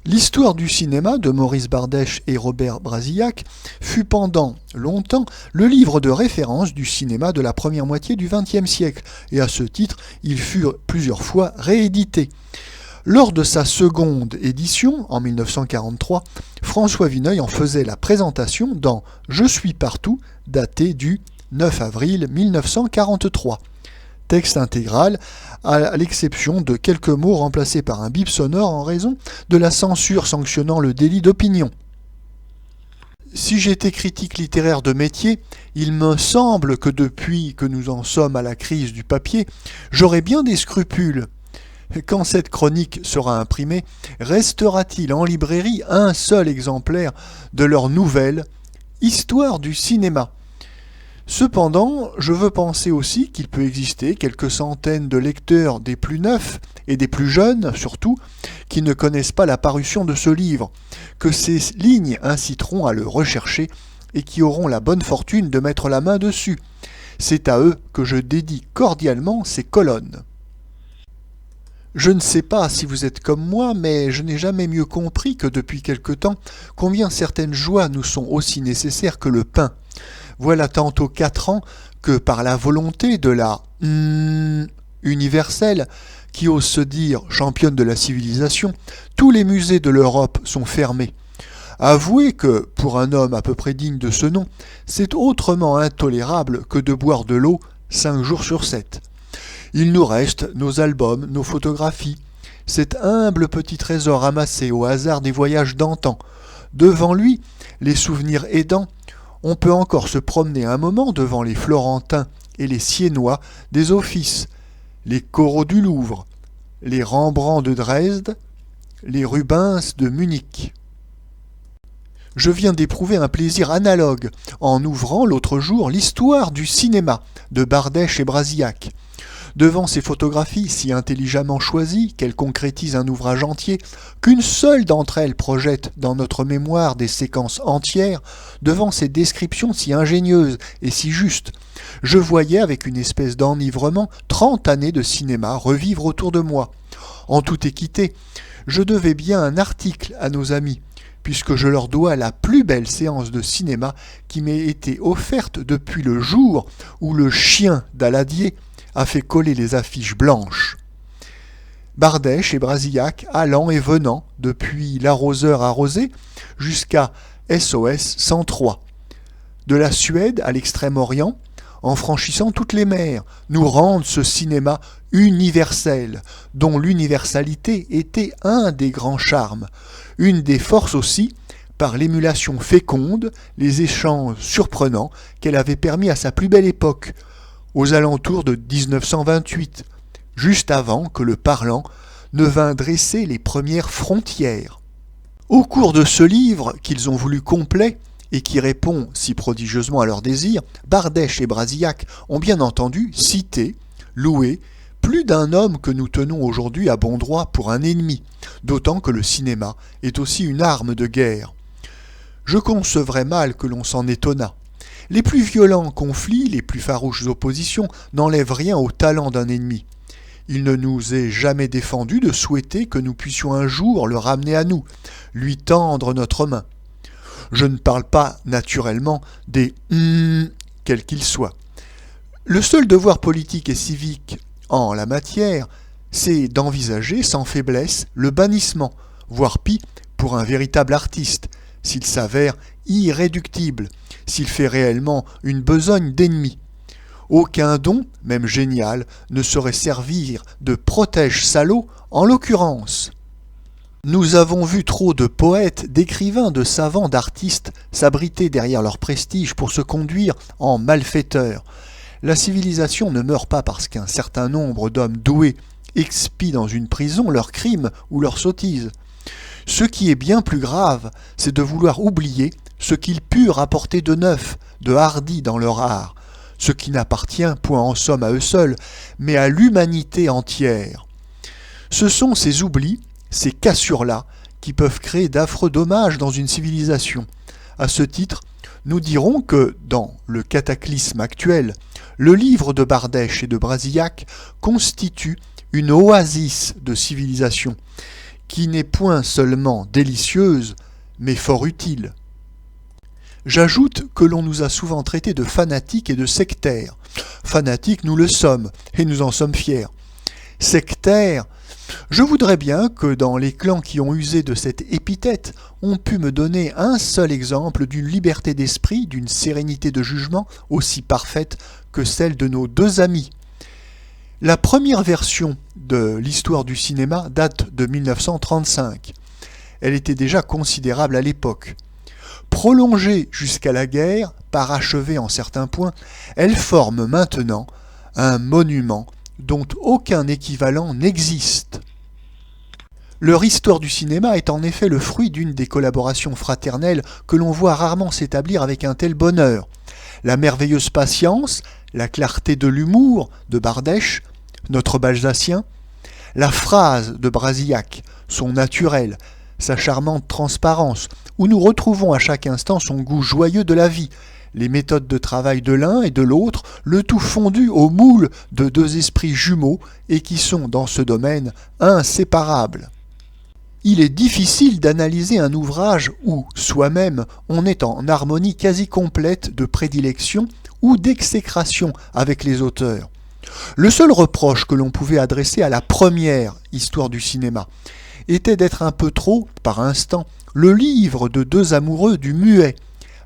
L'histoire du cinéma de Maurice Bardèche et Robert Brasillac fut pendant longtemps le livre de référence du cinéma de la première moitié du XXe siècle, et à ce titre, il fut plusieurs fois réédité. Lors de sa seconde édition, en 1943, François Vineuil en faisait la présentation dans Je suis partout, daté du 9 avril 1943. Texte intégral, à l'exception de quelques mots remplacés par un bip sonore en raison de la censure sanctionnant le délit d'opinion. Si j'étais critique littéraire de métier, il me semble que depuis que nous en sommes à la crise du papier, j'aurai bien des scrupules. Quand cette chronique sera imprimée, restera-t-il en librairie un seul exemplaire de leur nouvelle « Histoire du cinéma ». Cependant, je veux penser aussi qu'il peut exister quelques centaines de lecteurs des plus neufs et des plus jeunes, surtout, qui ne connaissent pas la parution de ce livre, que ces lignes inciteront à le rechercher et qui auront la bonne fortune de mettre la main dessus. C'est à eux que je dédie cordialement ces colonnes. Je ne sais pas si vous êtes comme moi, mais je n'ai jamais mieux compris que depuis quelque temps combien certaines joies nous sont aussi nécessaires que le pain. Voilà tantôt 4 ans que par la volonté de la universelle, qui ose se dire championne de la civilisation, tous les musées de l'Europe sont fermés. Avouez que, pour un homme à peu près digne de ce nom, c'est autrement intolérable que de boire de l'eau 5 jours sur 7. Il nous reste nos albums, nos photographies, cet humble petit trésor amassé au hasard des voyages d'antan. Devant lui, les souvenirs aidants, on peut encore se promener un moment devant les Florentins et les Siennois des Offices, les Corot du Louvre, les Rembrandt de Dresde, les Rubens de Munich. Je viens d'éprouver un plaisir analogue en ouvrant l'autre jour l'histoire du cinéma de Bardèche et Brasillac. Devant ces photographies si intelligemment choisies qu'elles concrétisent un ouvrage entier, qu'une seule d'entre elles projette dans notre mémoire des séquences entières, devant ces descriptions si ingénieuses et si justes, je voyais avec une espèce d'enivrement 30 années de cinéma revivre autour de moi. En toute équité, je devais bien un article à nos amis, puisque je leur dois la plus belle séance de cinéma qui m'ait été offerte depuis le jour où le chien d'Aladier a fait coller les affiches blanches. Bardèche et Brasillac allant et venant depuis l'arroseur arrosé jusqu'à SOS 103. De la Suède à l'Extrême-Orient, en franchissant toutes les mers, nous rendent ce cinéma universel, dont l'universalité était un des grands charmes, une des forces aussi, par l'émulation féconde, les échanges surprenants qu'elle avait permis à sa plus belle époque, aux alentours de 1928, juste avant que le parlant ne vînt dresser les premières frontières. Au cours de ce livre, qu'ils ont voulu complet, et qui répond si prodigieusement à leurs désirs, Bardèche et Brasillac ont bien entendu cité, loué, plus d'un homme que nous tenons aujourd'hui à bon droit pour un ennemi, d'autant que le cinéma est aussi une arme de guerre. Je concevrais mal que l'on s'en étonnât. Les plus violents conflits, les plus farouches oppositions n'enlèvent rien au talent d'un ennemi. Il ne nous est jamais défendu de souhaiter que nous puissions un jour le ramener à nous, lui tendre notre main. Je ne parle pas naturellement des « quels qu'ils soient. Le seul devoir politique et civique en la matière, c'est d'envisager sans faiblesse le bannissement, voire pis, pour un véritable artiste, s'il s'avère irréductible, s'il fait réellement une besogne d'ennemi. Aucun don, même génial, ne saurait servir de protège salaud en l'occurrence. Nous avons vu trop de poètes, d'écrivains, de savants, d'artistes s'abriter derrière leur prestige pour se conduire en malfaiteurs. La civilisation ne meurt pas parce qu'un certain nombre d'hommes doués expient dans une prison leurs crimes ou leurs sottises. Ce qui est bien plus grave, c'est de vouloir oublier ce qu'ils purent apporter de neuf, de hardi dans leur art, ce qui n'appartient point en somme à eux seuls, mais à l'humanité entière. Ce sont ces oublis, ces cassures-là, qui peuvent créer d'affreux dommages dans une civilisation. À ce titre, nous dirons que, dans le cataclysme actuel, le livre de Bardèche et de Brasillac constitue une oasis de civilisation, qui n'est point seulement délicieuse, mais fort utile. J'ajoute que l'on nous a souvent traités de fanatiques et de sectaires. Fanatiques, nous le sommes, et nous en sommes fiers. Sectaires, je voudrais bien que dans les clans qui ont usé de cette épithète, on pût me donner un seul exemple d'une liberté d'esprit, d'une sérénité de jugement aussi parfaite que celle de nos deux amis. La première version de l'histoire du cinéma date de 1935. Elle était déjà considérable à l'époque. Prolongée jusqu'à la guerre, parachevée en certains points, elle forme maintenant un monument dont aucun équivalent n'existe. Leur histoire du cinéma est en effet le fruit d'une des collaborations fraternelles que l'on voit rarement s'établir avec un tel bonheur. La merveilleuse patience, la clarté de l'humour de Bardèche, notre Balsacien, la phrase de Brasillac, son naturel, sa charmante transparence, où nous retrouvons à chaque instant son goût joyeux de la vie, les méthodes de travail de l'un et de l'autre, le tout fondu au moule de deux esprits jumeaux et qui sont, dans ce domaine, inséparables. Il est difficile d'analyser un ouvrage où, soi-même, on est en harmonie quasi complète de prédilection ou d'exécration avec les auteurs. Le seul reproche que l'on pouvait adresser à la première histoire du cinéma était d'être un peu trop, par instant, le livre de deux amoureux du muet,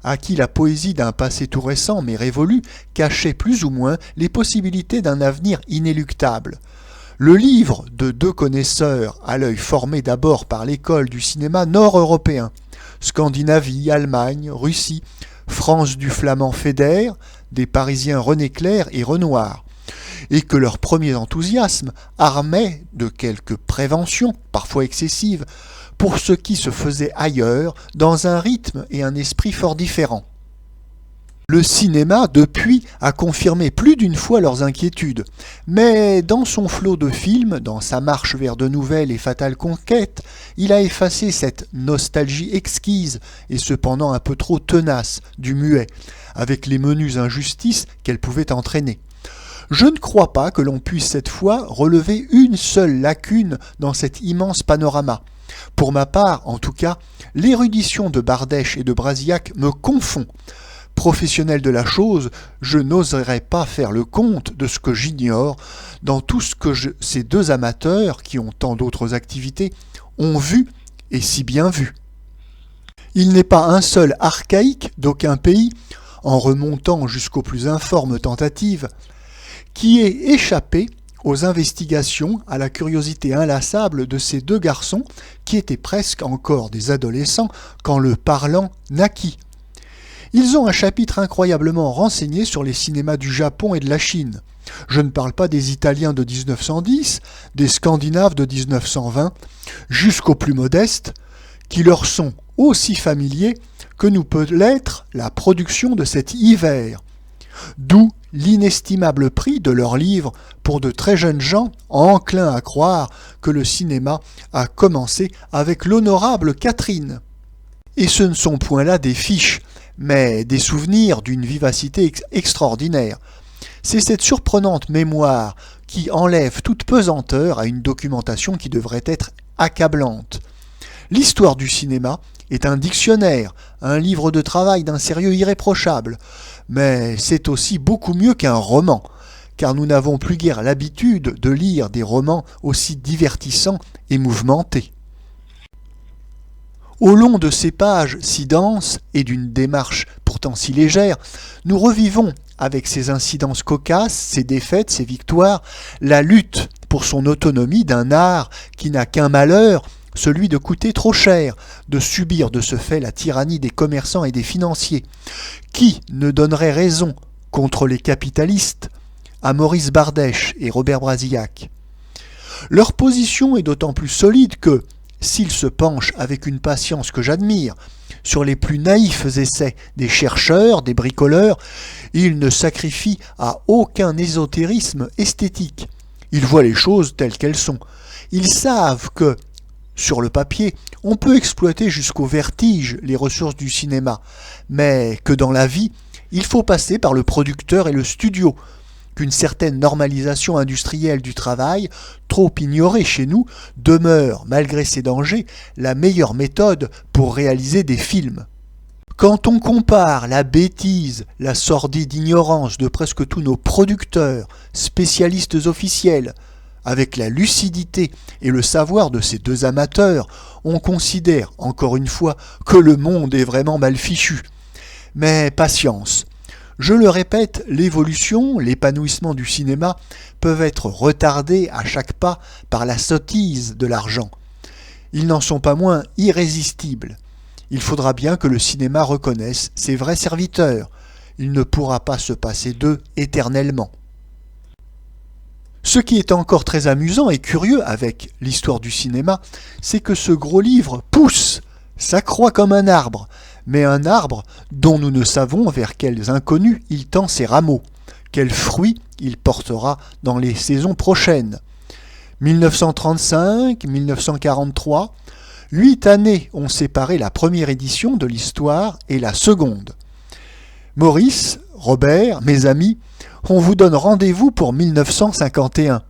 à qui la poésie d'un passé tout récent mais révolu cachait plus ou moins les possibilités d'un avenir inéluctable. Le livre de deux connaisseurs à l'œil formé d'abord par l'école du cinéma nord-européen, Scandinavie, Allemagne, Russie, France du flamand Feder, des Parisiens René Clair et Renoir, et que leur premier enthousiasme armait de quelques préventions, parfois excessives, pour ce qui se faisait ailleurs, dans un rythme et un esprit fort différents. Le cinéma, depuis, a confirmé plus d'une fois leurs inquiétudes, mais dans son flot de films, dans sa marche vers de nouvelles et fatales conquêtes, il a effacé cette nostalgie exquise et cependant un peu trop tenace du muet, avec les menues injustices qu'elle pouvait entraîner. Je ne crois pas que l'on puisse cette fois relever une seule lacune dans cet immense panorama. Pour ma part, en tout cas, l'érudition de Bardèche et de Brasillac me confond. Professionnel de la chose, je n'oserais pas faire le compte de ce que j'ignore dans tout ce que ces deux amateurs, qui ont tant d'autres activités, ont vu et si bien vu. Il n'est pas un seul archaïque d'aucun pays, en remontant jusqu'aux plus informes tentatives, qui ait échappé aux investigations, à la curiosité inlassable de ces deux garçons qui étaient presque encore des adolescents quand le parlant naquit. Ils ont un chapitre incroyablement renseigné sur les cinémas du Japon et de la Chine. Je ne parle pas des Italiens de 1910, des Scandinaves de 1920, jusqu'aux plus modestes, qui leur sont aussi familiers que nous peut l'être la production de cet hiver. D'où l'inestimable prix de leurs livres pour de très jeunes gens enclins à croire que le cinéma a commencé avec l'honorable Catherine. Et ce ne sont point là des fiches, mais des souvenirs d'une vivacité extraordinaire. C'est cette surprenante mémoire qui enlève toute pesanteur à une documentation qui devrait être accablante. L'histoire du cinéma est un dictionnaire, un livre de travail d'un sérieux irréprochable, mais c'est aussi beaucoup mieux qu'un roman, car nous n'avons plus guère l'habitude de lire des romans aussi divertissants et mouvementés. Au long de ces pages si denses et d'une démarche pourtant si légère, nous revivons, avec ses incidences cocasses, ses défaites, ses victoires, la lutte pour son autonomie d'un art qui n'a qu'un malheur, celui de coûter trop cher, de subir de ce fait la tyrannie des commerçants et des financiers. Qui ne donnerait raison contre les capitalistes à Maurice Bardèche et Robert Brasillac? Leur position est d'autant plus solide que, s'ils se penchent avec une patience que j'admire sur les plus naïfs essais des chercheurs, des bricoleurs, ils ne sacrifient à aucun ésotérisme esthétique. Ils voient les choses telles qu'elles sont. Ils savent que, sur le papier, on peut exploiter jusqu'au vertige les ressources du cinéma, mais que dans la vie, il faut passer par le producteur et le studio, qu'une certaine normalisation industrielle du travail, trop ignorée chez nous, demeure, malgré ses dangers, la meilleure méthode pour réaliser des films. Quand on compare la bêtise, la sordide ignorance de presque tous nos producteurs, spécialistes officiels, avec la lucidité et le savoir de ces deux amateurs, on considère, encore une fois, que le monde est vraiment mal fichu. Mais patience. Je le répète, l'évolution, l'épanouissement du cinéma peuvent être retardés à chaque pas par la sottise de l'argent. Ils n'en sont pas moins irrésistibles. Il faudra bien que le cinéma reconnaisse ses vrais serviteurs. Il ne pourra pas se passer d'eux éternellement. Ce qui est encore très amusant et curieux avec l'histoire du cinéma, c'est que ce gros livre pousse, s'accroît comme un arbre, mais un arbre dont nous ne savons vers quels inconnus il tend ses rameaux, quels fruits il portera dans les saisons prochaines. 1935, 1943, 8 années ont séparé la première édition de l'histoire et la seconde. Maurice, Robert, mes amis, on vous donne rendez-vous pour 1951.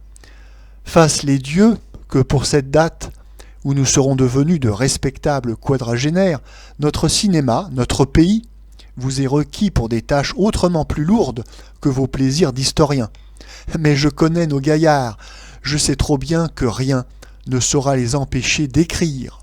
Fasse les dieux que pour cette date, où nous serons devenus de respectables quadragénaires, notre cinéma, notre pays, vous est requis pour des tâches autrement plus lourdes que vos plaisirs d'historien. Mais je connais nos gaillards, je sais trop bien que rien ne saura les empêcher d'écrire.